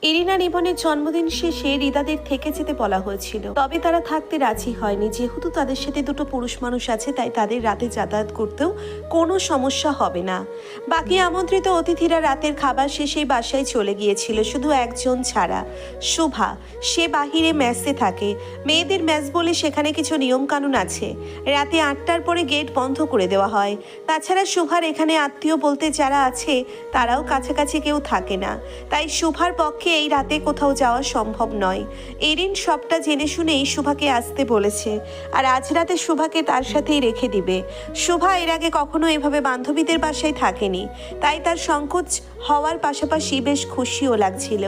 ইরিন আর ইমনের জন্মদিন শেষে রিদাদের থেকে যেতে বলা হয়েছিল, তবে তারা থাকতে রাজি হয়নি। যেহেতু তাদের সাথে দুটো পুরুষ মানুষ আছে, তাই তাদের রাতে যাতায়াত করতেও কোনো সমস্যা হবে না। বাকি আমন্ত্রিত অতিথিরা রাতের খাবার শেষেই বাসায় চলে গিয়েছিল, শুধু একজন ছাড়া, শুভা। সে বাহিরে ম্যাচে থাকে। মেয়েদের ম্যাচ বলে সেখানে কিছু নিয়মকানুন আছে। রাতে 8টার পরে গেট বন্ধ করে দেওয়া হয়। তাছাড়া শুভার এখানে আত্মীয় বলতে যারা আছে তারাও কাছাকাছি কেউ থাকে না, তাই শুভার পক্ষে এই রাতে কোথাও যাওয়া সম্ভব নয়। এরিন সবটা জেনে শুনেই শুভাকে আসতে বলেছে, আর আজ রাতে শুভাকে তার সাথেই রেখে দিবে। শুভা এর আগে কখনো এভাবে বান্ধবীদের বাসায় থাকেনি, তাই তার সংকোচ হওয়ার পাশাপাশি বেশ খুশিও লাগছিল।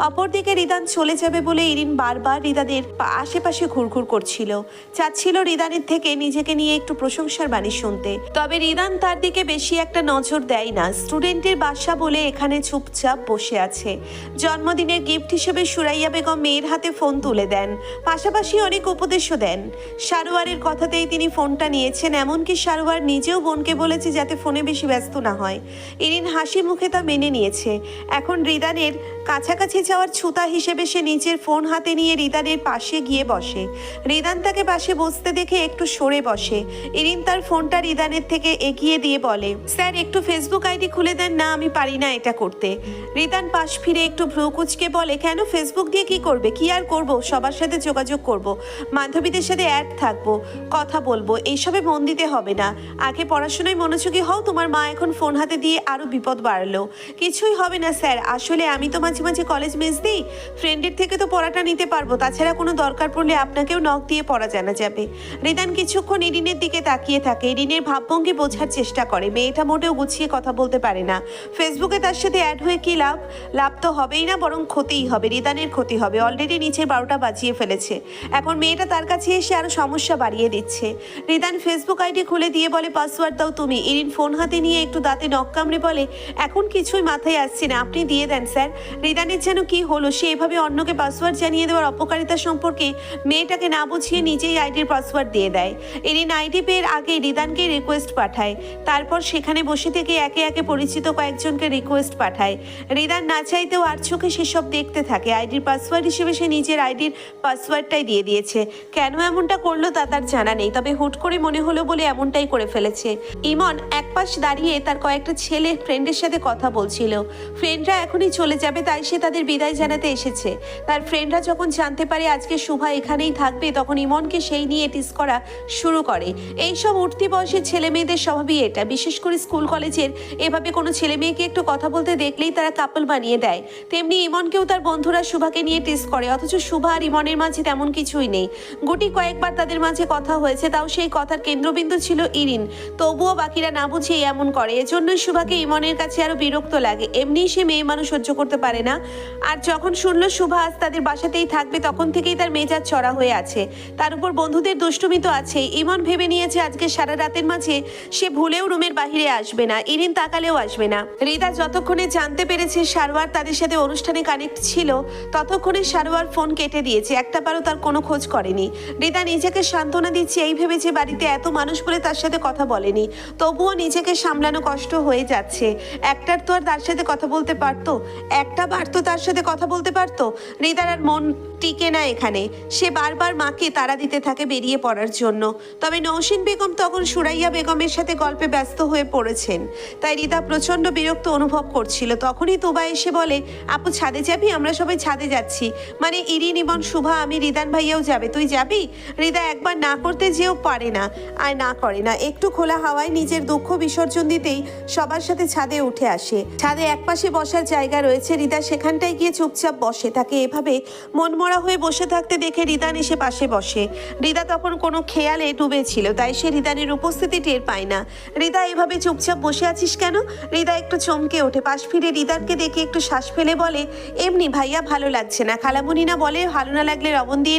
অপরদিকে রিদান চলে যাবে বলে ইরিন বারবার রিদানের আশেপাশে ঘুরঘুর করছিল, চাচ্ছিল রিদানের থেকে নিজেকে নিয়ে একটু প্রশংসার বাণী শুনতে। তবে রিদান তার দিকে বেশি একটা নজর দেয় না। স্টুডেন্টের বাসা বলে এখানে চুপচাপ বসে আছে। জন্মদিনের গিফট হিসেবে সুরাইয়া বেগম মেয়ের হাতে ফোন তুলে দেন, পাশাপাশি অনেক উপদেশও দেন। সারোয়ারের কথাতেই তিনি ফোনটা নিয়েছেন, এমনকি সারোয়ার নিজেও বোনকে বলেছে যাতে ফোনে বেশি ব্যস্ত না হয়। ইরিন হাসি মুখে তা মেনে নিয়েছে। এখন রিদানের কাছাকাছি যাওয়ার ছুতা হিসেবে সে নিজের ফোন হাতে নিয়ে রিদানের পাশে গিয়ে বসে। রিদান তাকে পাশে বসতে দেখে একটু সরে বসে। ইরিন তার ফোনটা রিদানের থেকে এগিয়ে দিয়ে বলে, স্যার একটু ফেসবুক আইডি খুলে দেন না, আমি পারি না এটা করতে। রিদান পাশ ফিরে একটু ভ্রু কুচকে বলে, কেন, ফেসবুক দিয়ে কি করবে? কি আর করব, সবার সাথে যোগাযোগ করব, বান্ধবীদের সাথে অ্যাড থাকবো, কথা বলবো, এইসবে মন দিতে হবে না। আগে পড়াশোনায় মনোযোগী হও। তোমার মা এখন ফোন হাতে দিয়ে আরো বিপদ বাড়লো। কিছুই হবে না স্যার, আসলে আমি তো মাঝে মাঝে কলেজ মিস দিই, ফ্রেন্ডের থেকে তো পড়াটা নিতে পারবো। তাছাড়া কোনো দরকার পড়লে আপনাকেও নক দিয়ে পড়া জানা যাবে। রিদান কিছুক্ষণ ইরিনের দিকে তাকিয়ে থাকে। ইরিনের ভাবভঙ্গি বোঝার চেষ্টা করে। মেয়েটা মোটেও গুছিয়ে কথা বলতে পারে না। ফেসবুকে তার সাথে অ্যাড হয়ে কি লাভ? লাভ তো হবেই না, বরং ক্ষতিই হবে। রিদানের ক্ষতি হবে। অলরেডি নিচের 12টা বাজিয়ে ফেলেছে। এখন মেয়েটা তার কাছে এসে আরো সমস্যা বাড়িয়ে দিচ্ছে। রিদান ফেসবুক আইডি খুলে দিয়ে বলে, পাসওয়ার্ড দাও তুমি। ইরিন ফোন হাতে নিয়ে একটু দাঁতে নখ কামড়ে বলে, এখন কিছুই মাথায় আসছে না, আপনি দিয়ে দেন স্যার। রিদানের যেন কি হলো, সে এভাবে অন্যকে পাসওয়ার্ড জানিয়ে দেওয়ার অপকারিতা সম্পর্কে মেয়েটাকে না বুঝিয়ে নিজেই আইডির পাসওয়ার্ড দিয়ে দেয়। ইরিন আইডি পেয়ের আগে রিদানকে রিকোয়েস্ট পাঠায়, তারপর সেখানে বসে থেকে একে একে পরিচিত কয়েকজনকে রিকোয়েস্ট পাঠায়। রিদান না চাইতেও আর চোখে সেসব দেখতে থাকে। আইডির পাসওয়ার্ড হিসেবে সে নিজের আইডির পাসওয়ার্ডটাই দিয়ে দিয়েছে। কেন এমনটা করলো তা তার জানা নেই, তবে হুট করে মনে হলো বলে এমনটাই করে ফেলেছে। ইমন একপাশ দাঁড়িয়ে তার কয়েকটা ছেলে ফ্রেন্ডের সাথে কথা বলছিল। ফ্রেন্ডরা এখনই চলে যাবে, তাই সে তাদের বিদায় জানাতে এসেছে। তার ফ্রেন্ডরা যখন জানতে পারে আজকে শুভা এখানেই থাকবে, তখন ইমনকে সেই নিয়ে টিস করা শুরু করে। এইসব উঠতি বয়সের ছেলে মেয়েদের স্বভাবই এটা। বিশেষ করে স্কুল কলেজের এভাবে কোনো ছেলে মেয়েকে একটু কথা বলতে দেখলেই তারা কাপল বানিয়ে দেয়। তেমনি ইমনকেও তার বন্ধুরা শুভাকে নিয়ে টিস করে, অথচ শুভা আর ইমনের মাঝে তেমন কিছুই নেই। গুটি কয়েকবার তাদের মাঝে কথা হয়েছে, তাও সেই কথার কেন্দ্রবিন্দু ছিল ইরিন। তবুও বাকিরা না বুঝিয়ে এমন করে। এজন্যই শুভাকে ইমনের কাছে আরো বিরক্ত লাগে। এমনি সে মেয়ে মানুষ সহ্য করতে পারে না। আর যখন শুনলো শুভা আজ তাদের বাসাতেই থাকবে, তখন থেকেই তার মেজাজ চড়া হয়ে আছে। তার উপর বন্ধুদের দুষ্টুমি তো আছেই। ইমন ভেবে নিয়েছে আজকে সারা রাতের মাঝে সে ভুলেও রুমের বাহিরে আসবে না, ইরিন তাকালেও আসবে না। রিদা যতক্ষণে জানতে পেরেছে সারোয়ার তাদের সাথে অনুষ্ঠানে কানেক্ট ছিল, ততক্ষণে সারোয়ার ফোন কেটে দিয়েছে। একটাবারও তার কোনো খোঁজ করেনি। রিদা নিজেকে সান্ত্বনা দিচ্ছে এই ভেবে যে বাড়িতে এত মানুষ বলে তার সাথে কথা বলেনি। তবুও নিজেকে সামলানো কষ্ট হয়ে যাচ্ছে। একটার তো আর তার সাথে কথা বলতে পারতো, একটা বার তো তার সাথে কথা বলতে পারতো। রিদার আর মন টিকে না এখানে। সে বারবার মাকে তাড়া দিতে থাকে বেরিয়ে পড়ার জন্য। তবে নৌশিন বেগম তখন সুরাইয়া বেগমের সাথে গল্পে ব্যস্ত হয়ে পড়েছেন, তাই রিদা প্রচন্ড বিরক্ত অনুভব করছিল। তখনই তোবা এসে বলে, আপু ছাদে যাবি? আমরা সবাই ছাদে যাচ্ছি। মানে ইরিন, ইমন, শুভা, আমি, রিদান ভাইয়াও যাবে। তুই যাবি? রিদা একবার না করতে যেও পারে না, আর না করে না। একটু খোলা হাওয়ায় নিজের দুঃখ বিসর্জন দিতেই সবার সাথে ছাদে উঠে আসে। ছাদে একপাশে বসার জায়গা রয়েছে। রিদা সেখানটায় গিয়ে চুপচাপ বসে। তাকে এভাবে মনমরা হয়ে বসে থাকতে দেখে রিদান এসে পাশে বসে। রিদা তখন কোনো খেয়ালে ডুবে ছিল, তাই সে রিদানের উপস্থিতি টের পায় না। রিদা এভাবে চুপচাপ বসে আছিস কেন? রিদা একটু চমকে ওঠে। পাশ ফিরে রিদানকে দেখে একটু শ্বাস ফেলে বলে, এমনি ভাইয়া, ভালো লাগছে না। খালামুনি না বলে ভালো না লাগলে লবণ দিয়ে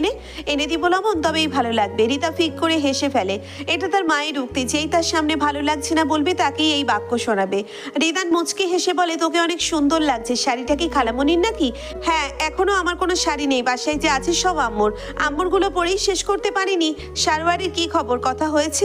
এনে দিব লবণ, তবেই ভালো লাগবে। রিদা ফিক করে হেসে ফেলে। এটা তার মায়ের উক্তি, যেই তার সামনে ভালো লাগছে না বলবে তাকেই এই বাক্য শোনাবে। রিদান মুচকি হেসে বলে, তোকে অনেক সুন্দর লাগছে, শাড়িটা কি খালামণির নাকি? হ্যাঁ, এখনো আমার কোনো শাড়ি নেই, বাসায় যে আছে সব আম্মুর। আম্মুরগুলো পরেই শেষ করতে পারিনি। সারোয়ারের কি খবর, কথা হয়েছে?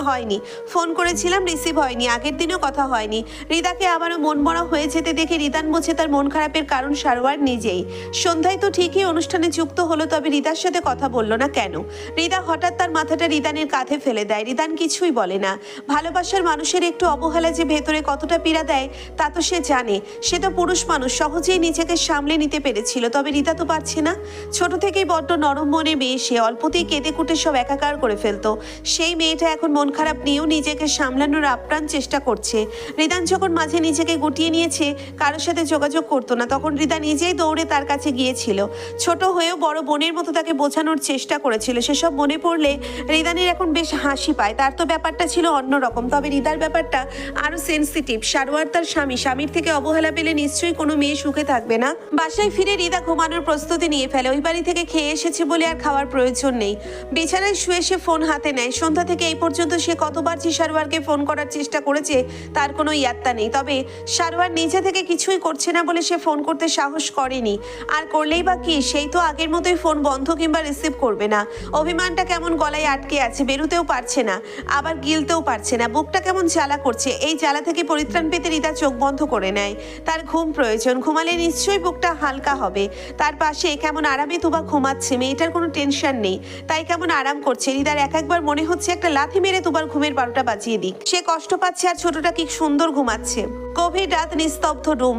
হয়নি। ফোন করেছিলাম, রিসিভ হয়নি। আগের দিনও কথা হয়নি। রিদাকে আবারও মন মরা হয়ে যেতে দেখে রিদান বোঝে তার মন খারাপের কারণ সারোয়ার নিজেই। সন্ধ্যায় তো ঠিকই অনুষ্ঠানে যুক্ত হলো, তবে রিদার সাথে কথা বলল না কেন? রিদা হঠাৎ তার মাথাটা রিদানের কাঁধে ফেলে দেয়। রিদান কিছুই বলে না। ভালোবাসার মানুষের একটু অবহেলা যে ভেতরে কতটা পীড়া দেয় তা তো সে জানে। সে তো পুরুষ মানুষ, সহজেই নিজেকে সামলে নিতে পেরেছিল, তবে রিদা তো পারছে না। ছোট থেকেই বড্ড নরম মনে মেয়ে সে, অল্পতেই কেঁদে কুটে সব একাকার করে ফেলতো। সেই মেয়েটা এখন মন খারাপ নিয়েও নিজেকে সামলানোর আপ্রাণ চেষ্টা করছে। রিদান যখন মাঝে নিজেকে গুটিয়ে নিয়েছে, কারোর সাথে যোগাযোগ করতো না, তখন রিদা নিজেই দৌড়ে তার কাছে গিয়েছিল। ছোট হয়েও বড় বোনের মতো তাকে বোঝানোর চেষ্টা করেছিল। সেসব মনে পড়লে রিদানের এখন বেশ হাসি পায়। তার তো ব্যাপারটা ছিল অন্যরকম, তবে রিদার ব্যাপারটা আরো সেন্সিটিভ। সারোয়ার তার স্বামীর থেকে অবহেলা পেলে নিশ্চয়ই কোনো মেয়ে সুখে থাকবে না। বাসায় ফিরে রিদা ঘুমানোর প্রস্তুতি নিয়ে ফেলে। ওই বাড়ি থেকে খেয়ে এসেছে বলে আর খাওয়ার প্রয়োজন নেই। বিছানায় শুয়ে সে ফোন হাতে নেয়। সন্ধ্যা থেকে এই পর্যন্ত সে কতবার যে সারোয়ারকে ফোন করার চেষ্টা করেছে তার কোনো ইয়াত্তা নেই, তবে সারোয়ার নিজে থেকে কিছুই করছে না বলে সে ফোন করতে সাহস করেনি। আর করলেই বা কি, সেই তো আগের মতোই ফোন বন্ধ কিংবা রিসিভ করবে না। অভিমানটা কেমন গলায় আটকে আছে, বেরোতেও পারছে না, আবার গিলতেও পারছে না। বুকটা কেমন জ্বালা করছে। এই জ্বালা থেকে পরিত্রাণ পেতে রিদা চোখ বন্ধ করে নেয়। তার ঘুম প্রয়োজন, ঘুমালে নিশ্চয়ই বুকটা হালকা হবে। তার পাশে কেমন আরামে তুবা ঘুমাচ্ছে, মেয়েটার কোনো টেনশন নেই, তাই কেমন আরাম করছে। রিদার এক একবার মনে হচ্ছে একটা লাথি মেরে তুবার ঘুমের 12টা বাজিয়ে দিক। সে কষ্ট পাচ্ছে আর ছোটটা কি সুন্দর ঘুমাচ্ছে। গভীর রাত, নিস্তব্ধ রুম।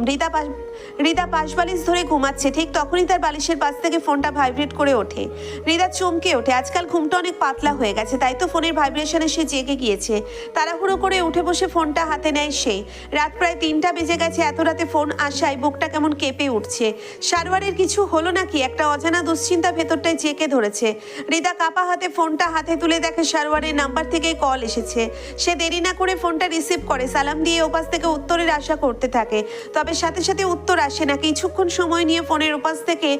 রিদা পাশ বালিশ ধরে ঘুমাচ্ছে। ঠিক তখনই তার বালিশের পাশ থেকে ফোনটা ভাইব্রেট করে ওঠে। রিদা চমকে ওঠে। আজকাল ঘুমটা অনেক পাতলা হয়ে গেছে, তাই তো ফোনের ভাইব্রেশনে সে জেগে গিয়েছে। তাড়াহুড়ো করে উঠে বসে ফোনটা হাতে নেয় সে। রাত প্রায় 3টা বেজে গেছে। এত রাতে ফোন আসায় বুকটা কেমন কেঁপে উঠছে। সারোয়ারের কিছু হলো নাকি, একটা অজানা দুশ্চিন্তা ভেতরটায় জেঁকে ধরেছে। রিদা কাপা হাতে ফোনটা হাতে তুলে দেখে সারোয়ারের নাম্বার থেকে কল এসেছে। সে দেরি না করে ফোনটা রিসিভ করে। সালাম দিয়ে ওপাশ থেকে উত্তরের আশা করতে থাকে, তবে সাথে সাথে উত্তর আসে না। কিছুক্ষণ সময় নিয়ে ফোনের ওপাশ থেকে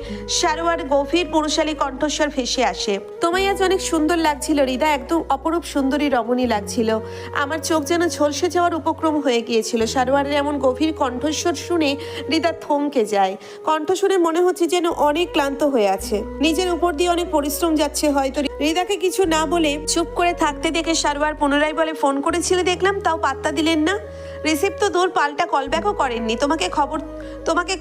সারোয়ার গভীর পুরুষালী কণ্ঠস্বর ভেসে আসে। তোমায় আজ অনেক সুন্দর লাগছিল রিদা, একদম অপরূপ সুন্দরী রমণী লাগছিল। আমার চোখ যেন ঝলসে যাওয়ার উপক্রম হয়ে গিয়েছিল। সারোয়ারের এমন গভীর কণ্ঠস্বর শুনে রিদা থমকে যায়। কণ্ঠ শুনে মনে হচ্ছে যেন অনেক ক্লান্ত হয়ে আছে, নিজের উপর দিয়ে অনেক পরিশ্রম যাচ্ছে হয়তো। রিদাকে কিছু না বলে চুপ করে থাকতে দেখে সারোয়ার পুনরায় বলে, ফোন করেছিলে দেখলাম, তাও পাত্তা দিলেন না। রিসিভ তো দূর, পাল্টা কলব্যাকও করেননি। তোমাকে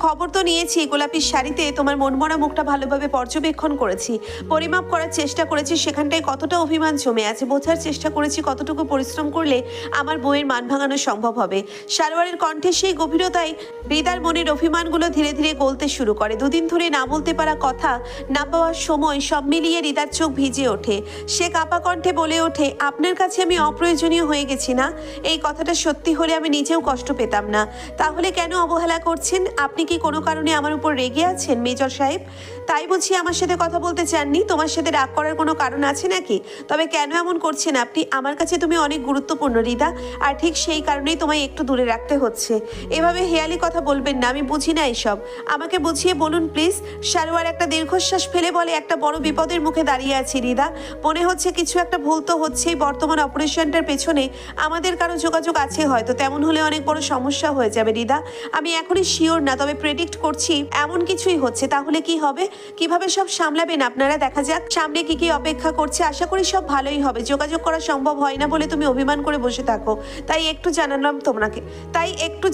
খবর তো নিয়েছি। গোলাপির শাড়িতে তোমার মনমরা মুখটা ভালোভাবে পর্যবেক্ষণ করেছি, পরিমাপ করার চেষ্টা করেছি সেখানটায় কতটা অভিমান জমে আছে। বোঝার চেষ্টা করেছি কতটুকু পরিশ্রম করলে আমার বইয়ের মান ভাঙানো সম্ভব হবে। সারোয়ারের কণ্ঠে সেই গভীরতায় রিদার মনের অভিমানগুলো ধীরে ধীরে গলতে শুরু করে। দুদিন ধরে না বলতে পারা কথা, না পাওয়ার সময়, সব মিলিয়ে রিদার চোখ ভিজে ওঠে। সে কাপা কণ্ঠে বলে ওঠে, আপনার কাছে আমি অপ্রয়োজনীয় হয়ে গেছি না? এই কথাটা সত্যি হলে আমি নিজেও কষ্ট পেতাম না। তাহলে কেন অবহেলা করছেন? আপনি কি কোনো কারণে আমার উপর রেগে আছেন মেজর সাহেব? তাই বুঝি আমার সাথে কথা বলতে চাননি? তোমার সাথে রাগ করার কোনো কারণ আছে নাকি? তবে কেন এমন করছেন আপনি? আমার কাছে তুমি অনেক গুরুত্বপূর্ণ রিদা, আর ঠিক সেই কারণেই তোমায় একটু দূরে রাখতে হচ্ছে। এভাবে হেয়ালি কথা বলবেন না, আমি বুঝি না এসব। আমাকে বুঝিয়ে বলুন প্লিজ। সারোয়ার একটা দীর্ঘশ্বাস ফেলে বলে, একটা বড় বিপদের মুখে দাঁড়িয়ে আছি রিদা। মনে হচ্ছে কিছু একটা ভুল তো হচ্ছেই। বর্তমান অপারেশনটার পেছনে আমাদের কারো যোগাযোগ আছে হয়তো। তেমন হলে অনেক বড় সমস্যা হয়ে যাবে রিদা। আমি এখনই শিওর না, তবে প্রেডিক্ট করছি এমন কিছুই হচ্ছে। তাহলে কি হবে? কিভাবে সব সামলাবেন আপনারা? দেখা যাক সামনে কি অপেক্ষা করছে। আশা করি সব ভালোই হবে। যোগাযোগ করা সম্ভব হয় না বলে তুমি অভিমান করে বসে থাকো, তাই একটু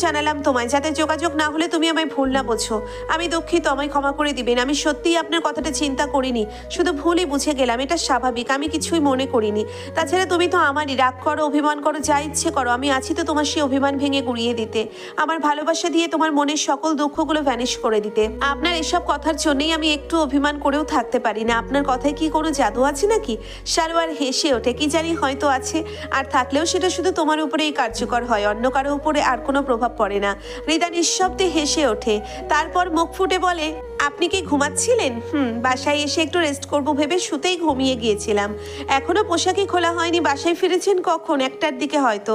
জানালাম তোমায়, যাতে যোগাযোগ না হলে তুমি আমায় ভুল না বোঝো। আমি দুঃখিত, আমায় ক্ষমা করে দিবেন। আমি সত্যিই আপনার কথাটা চিন্তা করিনি, শুধু ভুলই বুঝে গেলাম। এটা স্বাভাবিক, আমি কিছুই মনে করিনি। তাছাড়া তুমি তো আমারই, রাগ করো, অভিমান করো, যা ইচ্ছে করো, আমি আছি তো তোমার সেই অভিমান ভেঙে গুড়িয়ে দিতে, আমার ভালোবাসা দিয়ে তোমার মনের সকল দুঃখগুলো ভ্যানিশ করে দিতে। আপনার এসব কথার জন্যই আমি একটু অভিমান করেও থাকতে পারি না। আপনার কথায় কি কোনো জাদু আছে নাকি? সারোয়ার হেসে ওঠে। কি জানি, হয়তো আছে, আর থাকলেও সেটা শুধু তোমার উপরেই কার্যকর হয়, অন্য কারো উপরে আর কোনো প্রভাব পড়ে না। রিদা নিঃশব্দে হেসে ওঠে, তারপর মুখ ফুটে বলে, আপনি কি ঘুমাচ্ছিলেন? বাসায় এসে একটু রেস্ট করবো ভেবে শুতেই ঘুমিয়ে গিয়েছিলাম। এখনো পোশাকই খোলা হয়নি। বাসায় ফিরেছেন কখন? 1টার দিকে হয়তো।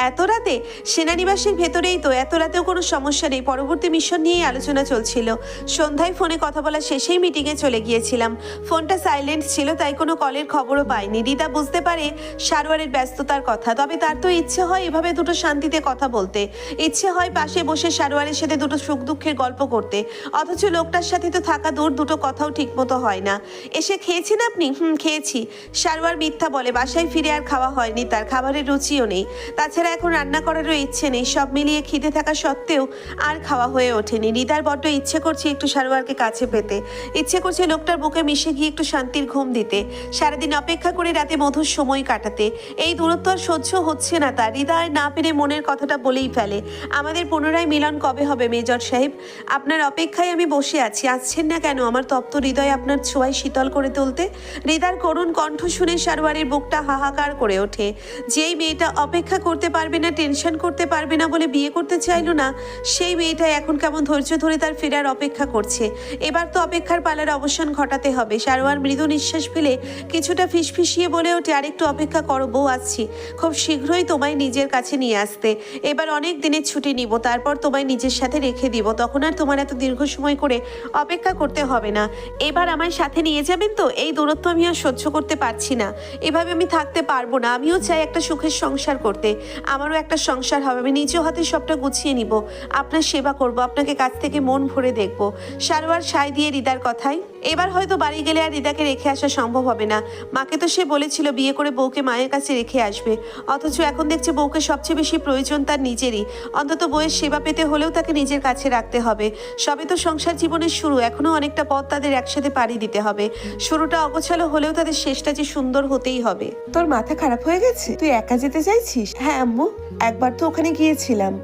এত রাতে? সেনানিবাসের ভেতরেই তো, এত রাতেও কোনো সমস্যা নেই। পরবর্তী মিশন নিয়েই আলোচনা চলছিল। সন্ধ্যায় ফোনে কথা বলা শেষেই মিটিংয়ে চলে গিয়েছিলাম। ফোনটা সাইলেন্ট ছিল, তাই কোনো কলের খবরও পাইনি। রিদা বুঝতে পারে সারোয়ারের ব্যস্ততার কথা, তবে তার তো ইচ্ছে হয় এভাবে দুটো শান্তিতে কথা বলতে। ইচ্ছে হয় পাশে বসে সারোয়ারের সাথে দুটো সুখ দুঃখের গল্প করতে। অথচ লোকটার সাথে তো থাকা দূর, দুটো কথাও ঠিক মতো হয় না। এসে খেয়েছেন আপনি? খেয়েছি। সারোয়ার মিথ্যা বলে। বাসায় ফিরে আর খাওয়া হয়নি তার, খাবারের রুচিও নেই। তাছাড়া এখন রান্না করারও ইচ্ছে নেই। সব মিলিয়ে খিদে থাকা সত্ত্বেও আর খাওয়া হয়ে ওঠেনি। রিদার বড্ড ইচ্ছে করছে একটু সারোয়ারকে কাছে পেতে। ইচ্ছে করছে লোকটার বুকে মিশে গিয়ে একটু শান্তির ঘুম দিতে, সারাদিন অপেক্ষা করে রাতে মধুর সময় কাটাতে। এই দূরত্ব আর সহ্য হচ্ছে না তার। হৃদয় না পেরে মনের কথাটা বলেই ফেলে, আমাদের পুনরায় মিলন কবে হবে মেজর সাহেব? আপনার অপেক্ষায় আমি বসে আছি। আসছেন না কেন আমার তপ্ত হৃদয় আপনার ছোঁয়ায় শীতল করে তুলতে? হৃদয়ের করুণ কণ্ঠ শুনে সারোয়ারের বুকটা হাহাকার করে ওঠে। যেই মেয়েটা অপেক্ষা করতে পারবে না, টেনশন করতে পারবে না বলে বিয়ে করতে চাইলো না, সেই মেয়েটা এখন কেমন ধৈর্য ধরে তার ফেরার অপেক্ষা করছে। এবার তো অপেক্ষার পালার অবসান ঘটাতে হবে। সারোয়ার মৃদু নিঃশ্বাস ফেলে কিছুটা ফিসফিসিয়ে বলে ওঠে, আরেকটু অপেক্ষা করো বউ, আসছি খুব শীঘ্রই তোমায় নিজের কাছে নিয়ে আসতে। এবার অনেক দিনের ছুটি নিব, তারপর তোমায় নিজের সাথে রেখে দিব। তখন আর তোমার এত দীর্ঘ সময় করে অপেক্ষা করতে হবে না। এবার আমার সাথে নিয়ে যাবেন তো? এই দূরত্ব আমি আর সহ্য করতে পারছি না। এভাবে আমি থাকতে পারবো না। আমিও চাই একটা সুখের সংসার করতে। আমারও একটা সংসার হবে। আমি নিজ হাতে সবটা গুছিয়ে নিব। আপনার সেবা করব, আপনাকে কাছ থেকে মন ভরে দেখব। সারোয়ার সায় দিয়ে রিদার কথাই এবার হয়তো বাড়ি গেলে আর রিদাকে রেখে আসা সম্ভব হবে না। মাকে তো সে বলেছিল বিয়ে করে বউকে মায়ের কাছে রেখে আসবে, অথচ এখন দেখছে বউকে সবচেয়ে বেশি প্রয়োজন তার নিজেরই। অন্তত বউয়ের সেবা পেতে হলেও তাকে নিজের কাছে রাখতে হবে। সবে তো সংসার জীবনের শুরু, এখনো অনেকটা পথ তাদের একসাথে পাড়ি দিতে হবে। শুরুটা অগোছালো হলেও তাদের শেষটা যে সুন্দর হতেই হবে। তোর মাথা খারাপ হয়ে গেছে? তুই একা যেতে চাইছিস? হ্যাঁ আম্মু, একবার তো ওখানে গিয়েছিলাম,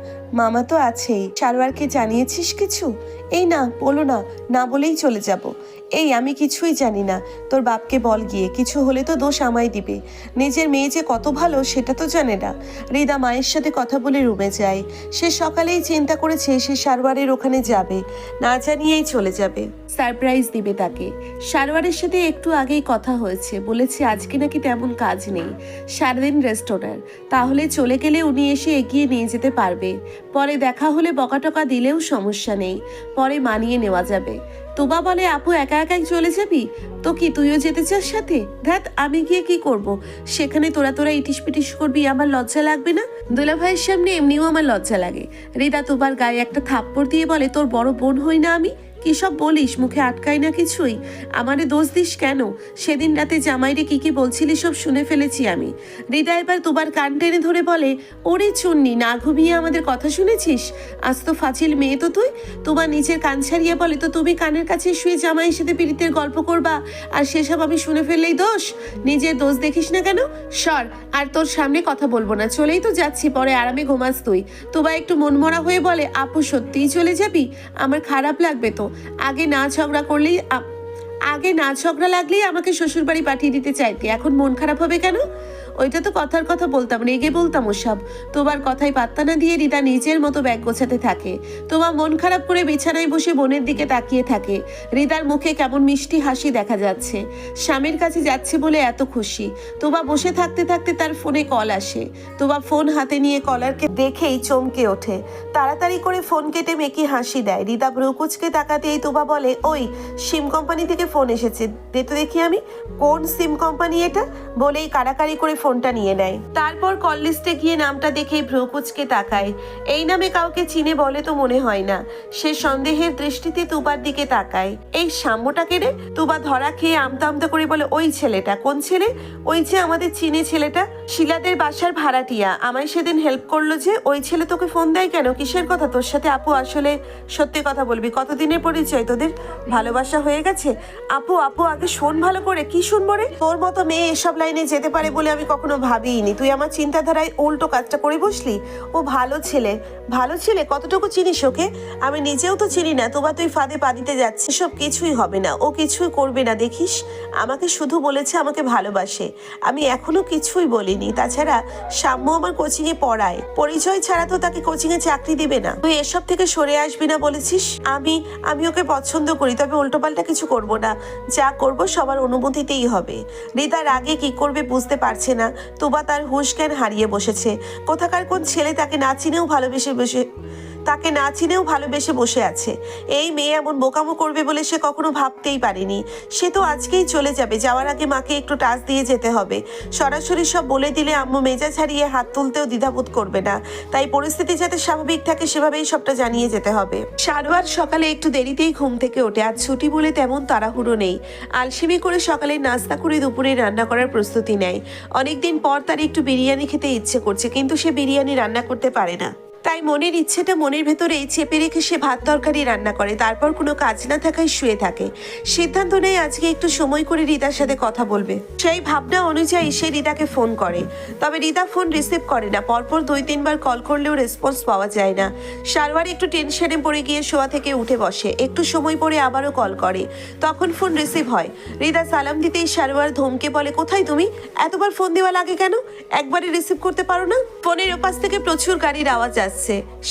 মামা তো আছেই। সারোয়ারকে জানিয়েছিস কিছু? এই না, বলো না, না বলেই চলে যাব। এই আমি কিছুই জানি না। তোর বাপকে বল গিয়ে, কিছু হলে তো দোষ আমায় দিবে। নিজের মেয়ে যে কত ভালো সেটা তো জানে না। রিদা মায়ের সাথে কথা বলে রুমে যায়। সে সকালেই চিন্তা করেছে সে সারোয়ারের ওখানে যাবে, না জানিয়েই চলে যাবে, সারপ্রাইজ দিবে তাকে। সারোয়ারের সাথে একটু আগেই কথা হয়েছে, বলেছে আজকে নাকি তেমন কাজ নেই, সারাদিন রেস্টুরেন্ট। তাহলে চলে গেলে উনি এসে এগিয়ে নিয়ে যেতে পারবে। পরে দেখা হলে বকাটকা দিলেও সমস্যা নেই, পরে মানিয়ে নেওয়া যাবে। তোবা বলে, আপু একা একাই চলে যাবি? তো কি তুইও যেতে চাস সাথে? ধ্যাত, আমি গিয়ে কি করব? সেখানে তোরা ইটিস পিটিস করবি, আমার লজ্জা লাগবে না? দুলা ভাইয়ের সামনে এমনিও আমার লজ্জা লাগে। রিদা তোবার গায়ে একটা থাপ্পড় দিয়ে বলে, তোর বড় বোন হই না আমি? কি সব বলিস? মুখে আটকাই না কিছুই। আমারে দোষ দিস কেন? সেদিন রাতে জামাইরে কি বলছিলি সব শুনে ফেলেছি আমি। হৃদা এবার তোবার কান টেনে ধরে বলে, ওরে চুন্নি, না ঘুমিয়ে আমাদের কথা শুনেছিস? আজ তো ফাজিল মেয়ে তো তুই। তোমার নিজের কান ছাড়িয়ে বলে, তো তুমি কানের কাছে শুয়ে জামাইয়ের সাথে পীড়িতের গল্প করবা, আর সেসব আমি শুনে ফেললেই দোষ? নিজের দোষ দেখিস না কেন? সর, আর তোর সামনে কথা বলবো না, চলেই তো যাচ্ছি, পরে আরামে ঘুমাস তুই। তোবা একটু মনমরা হয়ে বলে, আপু সত্যিই চলে যাবি? আমার খারাপ লাগবে তো। আগে না ঝগড়া লাগলেই আমাকে শ্বশুরবাড়ি পাঠিয়ে দিতে চাইতে, এখন মন খারাপ হবে কেন? ওইটা তো কথার কথা বলতাম, রেগে বলতাম ওসব। তোমার কথায় পাত্তা না দিয়ে রিতা নিজের মতো ব্যাগ গোছাতে থাকে। তোমার মন খারাপ করে বিছানায় বসে বোনের দিকে তাকিয়ে থাকে। রিতার মুখে কেমন মিষ্টি হাসি দেখা যাচ্ছে, স্বামীর কাছে যাচ্ছে বলে এত খুশি। তোবা বসে থাকতে থাকতে তার ফোনে কল আসে। তোবা ফোন হাতে নিয়ে কলারকে দেখেই চমকে ওঠে। তাড়াতাড়ি করে ফোন কেটে মেকি হাসি দেয়। রিতা ভ্রুকুচকে তাকাতেই তোবা বলে, ওই সিম কোম্পানি থেকে ফোন এসেছে, দে তো দেখি আমি। কোন সিম কোম্পানি এটা? বলেই কাড়াকাড়ি করে ফোনটা নিয়ে নেয়। তারপর কল লিস্টে গিয়ে নামটা দেখে ভ্রুকুচকে তাকায়। এই নামে কাউকে চিনে বলে তো মনে হয় না। সে সন্দেহের দৃষ্টিতে তুবার দিকে তাকায়। এই সাম্যটাকে রে? তুবা ধরা খেয়ে আমতা আমতা করে বলে, ওই ছেলেটা। কোন ছেলে? ওই যে আমাদের চিনে ছেলেটা, শিলাদের বাসার ভাড়াটিয়া, আমায় সেদিন হেল্প করলো যে। ওই ছেলে তোকে ফোন দেয় কেন? কিসের কথা তোর সাথে? আপু আসলে সত্যি কথা বলবি, কতদিনের পরিচয় তোদের? ভালোবাসা হয়ে গেছে? আপু আগে শোন ভালো করে। কি শুনবো রে? তোর মতো মেয়ে এসব লাইনে যেতে পারে বলে আমি কখনো ভাবিনি তুই আমার চিন্তাধারায় উল্টো কাজটা করে বসলি। ও ভালো ছেলে, ভালো ছেলে। কতটুকু চিনিস ওকে? আমি নিজেও তো চিনি না। তোবা তুই ফাঁদে পা দিতে যাচ্ছিস। সব কিছুই হবে না, ও কিছুই করবে না দেখিস। আমাকে শুধু বলেছে আমাকে ভালোবাসে, আমি এখনো কিছুই বলিনি। তাছাড়া সাম্য আমার কোচিংয়ে পড়ায়, পরিচয় ছাড়া তো তাকে কোচিংয়ে চাকরি দিবে না। তুই এসব থেকে সরে আসবি না বলেছিস। আমি ওকে পছন্দ করি, তবে উল্টোপাল্টা কিছু করব না। যা করব সবার অনুমতিতেই হবে। রিতার আগে কি করবে বুঝতে পারছে না। তোবা তার হুঁশ জ্ঞান হারিয়ে বসেছে। কোথাকার কোন ছেলে তাকে না চিনেও ভালোবেসে বসে আছে। এই মেয়ে এমন বোকামো করবে বলে সে কখনো ভাবতেই পারেনি। সে তো আজকেই চলে যাবে, যাওয়ার আগে মাকে একটু টাচ দিয়ে যেতে হবে। সরাসরি সব বলে দিলে আম্মু মেজাজ হারিয়ে হাত তুলতেও দ্বিধাবোধ করবে না। তাই পরিস্থিতি যাতে স্বাভাবিক থাকে সেভাবেই সবটা জানিয়ে যেতে হবে। সারোয়ার সকালে একটু দেরিতেই ঘুম থেকে ওঠে। আজ ছুটি বলে তেমন তাড়াহুড়ো নেই। আলসেমি করে সকালে নাস্তা করে দুপুরে রান্না করার প্রস্তুতি নেয়। অনেকদিন পর তার একটু বিরিয়ানি খেতে ইচ্ছে করছে, কিন্তু সে বিরিয়ানি রান্না করতে পারে না। তাই মনের ইচ্ছেটা মনের ভেতরেই চেপে রেখে সে ভাত তরকারি রান্না করে। তারপর কোনো কাজ না থাকায় শুয়ে থাকে। সিদ্ধান্ত নেয় আজকে একটু সময় করে রিতার সাথে কথা বলবে। সেই ভাবনা অনুযায়ী সে রিতাকে ফোন করে, তবে রিতা ফোন রিসিভ করে না। পরপর 2-3 বার কল করলেও রেসপন্স পাওয়া যায় না। সারোয়ার একটু টেনশনে পড়ে গিয়ে শোয়া থেকে উঠে বসে। একটু সময় পরে আবারও কল করে, তখন ফোন রিসিভ হয়। রিতা সালাম দিতেই সারোয়ার ধমকে বলে, কোথায় তুমি? এতবার ফোন দেওয়া লাগে কেন? একবারই রিসিভ করতে পারো না? ফোনের ওপাশ থেকে প্রচুর গাড়ির আওয়াজ আসছে।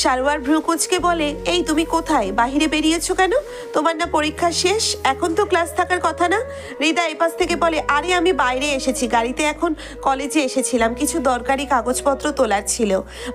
সারোয়ার ভ্রু কুঁচকে বলে, এই তুমি কোথায়? বাহিরে বেরিয়েছো কেন? তোমার না পরীক্ষা শেষ? এখন তো ক্লাস থাকার কথা না? রিদা এপাশ থেকে বলে, আরে আমি বাইরে এসেছি, গাড়িতে এখন কলেজে এসেছিলাম, কিছু দরকারি কাগজপত্র তোলার ছিল।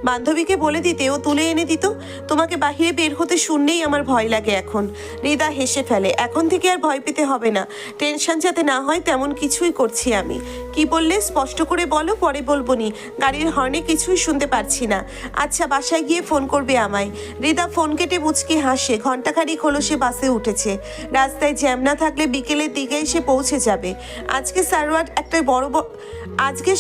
বান্ধবীকে বলে দিতে ও তুলে এনে দিত। তোমাকে বাহিরে বের হতে শুনলেই আমার ভয় লাগে এখন। রিদা হেসে ফেলে, এখন থেকে আর ভয় পেতে হবে না। টেনশন যাতে না হয় তেমন কিছুই করছি আমি। কি বললে? স্পষ্ট করে বলো, পরে বলবো নি। গাড়ির হর্নে কিছুই শুনতে পারছি না। আচ্ছা বাসায় গিয়ে ফোন করবে আমায়। রিদা ফোন কেটে মুচকি হাসে। ঘন্টাখানিক হলো সে বাসে উঠেছে। রাস্তায় জ্যাম না থাকলে বিকেলের দিকে সে পৌঁছে যাবে। আজকে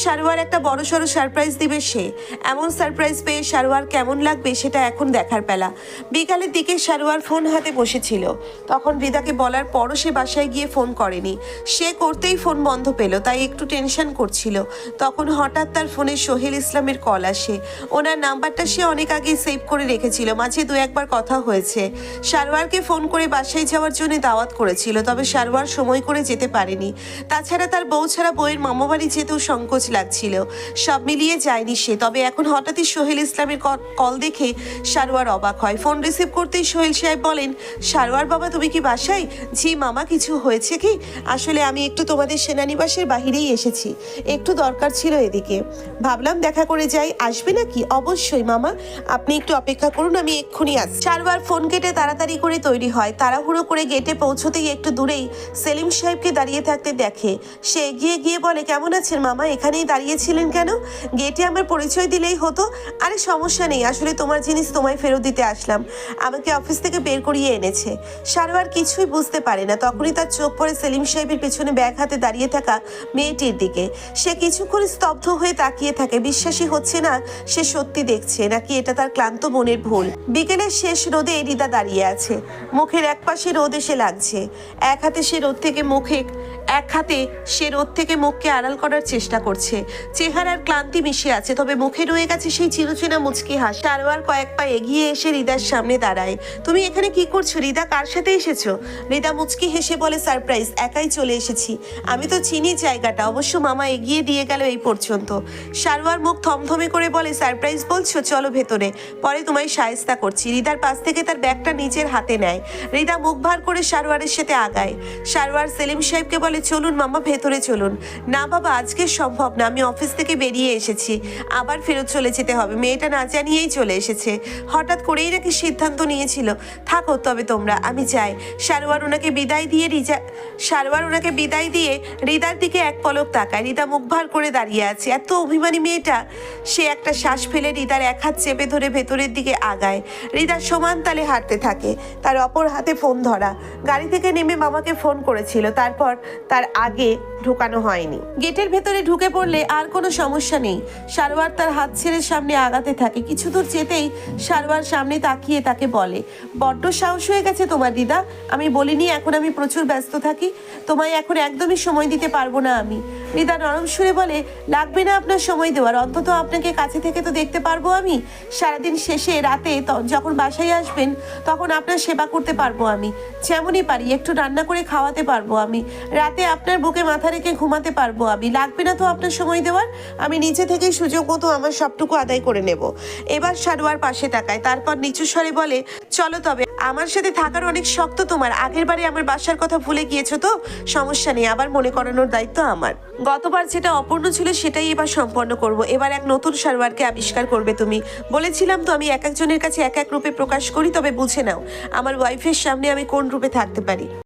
সারোয়ার একটা বড়সড় সারপ্রাইজ দিবে সে। এমন সারপ্রাইজ পেয়ে সারোয়ার কেমন লাগবে সেটা এখন দেখার পালা। বিকালের দিকে সারোয়ার ফোন হাতে বসেছিল। তখন রিদাকে বলার পরও সে বাসায় গিয়ে ফোন করেনি। সে করতেই ফোন বন্ধ পেল, তাই একটু টেনশন করছিল। তখন হঠাৎ তার ফোনে সোহেল ইসলামের কল আসে। ওনার নাম্বারটা সে অনেক আগে সেভ করে রেখেছিল, মাঝে 2-1 বার কথা হয়েছে। সারোয়ারকে ফোন করে বাসায় যাওয়ার জন্য দাওয়াত করেছিল, তবে সারোয়ার সময় করে যেতে পারেনি। তাছাড়া তার বউ ছাড়া বউয়ের মামাবাড়ি যেতেও সংকোচ লাগছিল। সব মিলিয়ে যায়নি সে। তবে এখন হঠাৎই সোহেল ইসলামের কল দেখে সারোয়ার অবাক হয়। ফোন রিসিভ করতেই সোহেল সাহেব বলেন, সারোয়ার বাবা তুমি কি বাসায়? জি মামা, কিছু হয়েছে কি? আসলে আমি একটু তোমাদের সেনানিবাসের বাহিরেই এসেছি, একটু দরকার ছিল এদিকে, ভাবলাম দেখা করে যাই। আসবে নাকি? অবশ্যই মামা, আপনি একটু অপেক্ষা করুন, আমি এক্ষুনি আসছি। সারোয়ার ফোন কেটে তাড়াতাড়ি করে তৈরি হয়। তাড়াহুড়ো করে গেটে পৌঁছতেই একটু দূরেই সেলিম সাহেবকে দাঁড়িয়ে থাকতে দেখে। সে এগিয়ে গিয়ে বলে, কেমন আছেন মামা? এখানেই দাঁড়িয়েছিলেন কেন? গেটে আমার পরিচয় দিলেই হতো। আরে সমস্যা নেই, আসলে তোমার জিনিস তোমায় ফেরত দিতে আসলাম, আমাকে অফিস থেকে বের করিয়ে এনেছে। সারোয়ার কিছুই বুঝতে পারে না। তখনই তার চোখ পড়ে সেলিম সাহেবের পেছনে ব্যাগ হাতে দাঁড়িয়ে থাকা মেয়েটির দিকে। সে কিছুক্ষণ স্তব্ধ হয়ে তাকিয়ে থাকে। বিশ্বাসই হচ্ছে না সে সত্যি দেখছে, নাকি এটা তার ক্লান্ত মনের ভুল। বিকেলের শেষ রোদে রিদা দাঁড়িয়ে আছে। মুখের এক পাশে রোদ এসে লাগছে। এক হাতে সে রোদ থেকে মুখকে আড়াল করার চেষ্টা করছে। চেহারার ক্লান্তি মিশে আছে, তবে মুখে রয়ে গেছে সেই চিরচেনা মুচকি হাসি। সারোয়ার কয়েক পা এগিয়ে এসে রিদার সামনে দাঁড়ায়। তুমি এখানে কি করছো রিদা? কার সাথে এসেছো? রিদা মুচকি হেসে বলে, সারপ্রাইজ, একাই চলে এসেছি। আমি তো চিনি জায়গাটা, অবশ্য মামা এগিয়ে দিয়ে গেল এই পর্যন্ত। সারোয়ার মুখ থমথমে করে বলে, সারপ্রাইজ বলছো? চলো ভেতরে, পরে তোমায় শায়েস্তা করছি। রিদার পাশ থেকে তার ব্যাগটা নিজের হাতে নেয়। রিদা মুখ ভার করে সারোয়ারের সাথে আগায়। সারোয়ার সেলিম সাহেবকে বলে, চলুন মামা ভেতরে চলুন। না বাবা, আজকে সম্ভব না, আমি অফিস থেকে বেরিয়ে এসেছি, আবার ফেরত চলে যেতে হবে। মেয়েটা না জানিয়েই চলে এসেছে, হঠাৎ করেই নাকি সিদ্ধান্ত নিয়েছিল। থাকো তবে তোমরা, আমি যাই। সারোয়ার ওনাকে বিদায় দিয়ে রিদার দিকে এক পলক তাকায়। রিদা মুখ ভার করে দাঁড়িয়ে আছে। এত অভিমানী মেয়েটা। সে একটা শ্বাস ফেলে রিদার এক হাত চেপে ধরে ভেতরের দিকে আগায়। হৃদা সমান তালে হাঁটতে থাকে, তার অপর হাতে ফোন ধরা। গাড়ি থেকে নেমে মামাকে ফোন করেছিল, তারপর তার আগে ঢোকানো হয়নি। গেটের ভেতরে ঢুকে পড়লে আর কোনো সমস্যা নেই। সারোয়ার তার হাত ছেড়ে সামনে আগাতে থাকে। কিছু দূর যেতেই সারোয়ার সামনে তাকিয়ে তাকে বলে, বড্ড সাহস হয়ে গেছে তোমার দিদা। আমি বলিনি এখন আমি প্রচুর ব্যস্ত থাকি? তোমায় এখন একদমই সময় দিতে পারবো না আমি। হৃদা নরম সুরে বলে, লাগবে না আপনার সময় দেওয়ার, অন্তত আপনাকে কাছে থেকে তো দেখতে পারবো আমি। সারাদিন শেষে রাতে যখন বাসায় আসবেন তখন আপনার সেবা করতে পারবো আমি, যেমনই পারি। একটু রান্না করে খাওয়াতে পারবো আমি, রাতে আপনার বুকে মাথা রেখে ঘুমাতে পারবো আমি। লাগবে না তো আপনার সময় দেওয়ার, আমি নিচে থেকেই সুযোগ মতো আমার সবটুকু আদায় করে নেব। এবার সারোয়ার পাশে তাকায়, তারপর নিচু স্বরে বলে, চলো তবে। আমার সাথে থাকার অনেক শক্ত তোমার। আগের বারে আমার বাসার কথা ভুলে গিয়েছো তো? সমস্যা নেই, আবার মনে করানোর দায়িত্ব আমার। গতবার যেটা অপূর্ণ ছিল সেটাই এবার সম্পন্ন করব। এবার এক নতুন সারোয়ারকে আবিষ্কার করবে তুমি। বলেছিলাম তো আমি এক একজনের কাছে এক এক রূপে প্রকাশ করি, তবে বুঝে নাও আমার ওয়াইফের সামনে আমি কোন রূপে থাকতে পারি।